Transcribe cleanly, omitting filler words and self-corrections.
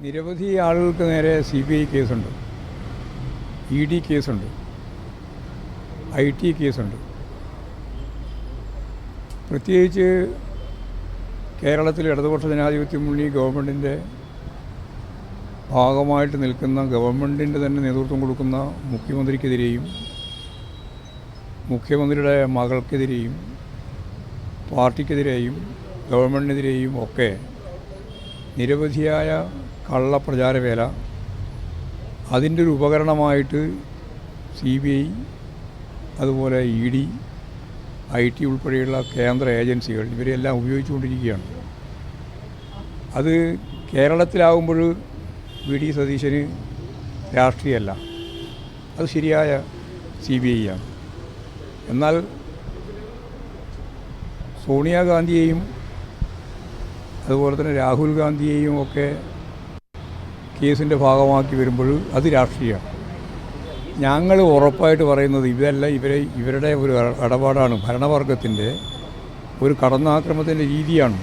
നിരവധി ആളുകൾക്ക് നേരെ CBI കേസുണ്ട്, ED കേസുണ്ട്, IT കേസുണ്ട്. പ്രത്യേകിച്ച് കേരളത്തിൽ ഇടതുപക്ഷ ജനാധിപത്യ മുന്നണി ഗവൺമെൻറ്റിൻ്റെ ഭാഗമായിട്ട് നിൽക്കുന്ന, ഗവൺമെൻറ്റിൻ്റെ തന്നെ നേതൃത്വം കൊടുക്കുന്ന മുഖ്യമന്ത്രിക്കെതിരെയും മുഖ്യമന്ത്രിയുടെ മകൾക്കെതിരെയും പാർട്ടിക്കെതിരെയും ഗവൺമെൻറ്റിനെതിരെയും ഒക്കെ നിരവധിയായ കള്ളപ്രചാരവേല, അതിൻ്റെ ഒരു ഉപകരണമായിട്ട് CBI, അതുപോലെ ED, IT ഉൾപ്പെടെയുള്ള കേന്ദ്ര ഏജൻസികൾ ഇവരെല്ലാം ഉപയോഗിച്ചുകൊണ്ടിരിക്കുകയാണ്. അത് കേരളത്തിലാവുമ്പോൾ VD സതീശന് രാഷ്ട്രീയമല്ല, അത് ശരിയായ CBI ആണ്. എന്നാൽ സോണിയാഗാന്ധിയെയും അതുപോലെ തന്നെ രാഹുൽ ഗാന്ധിയെയും ഒക്കെ കേസിൻ്റെ ഭാഗമാക്കി വരുമ്പോൾ അത് രാഷ്ട്രീയമാണ്. ഞങ്ങൾ ഉറപ്പായിട്ട് പറയുന്നത് ഇവരുടെ ഒരു ഇടപാടാണ്, ഭരണവർഗത്തിൻ്റെ ഒരു കടന്നാക്രമത്തിൻ്റെ രീതിയാണ്.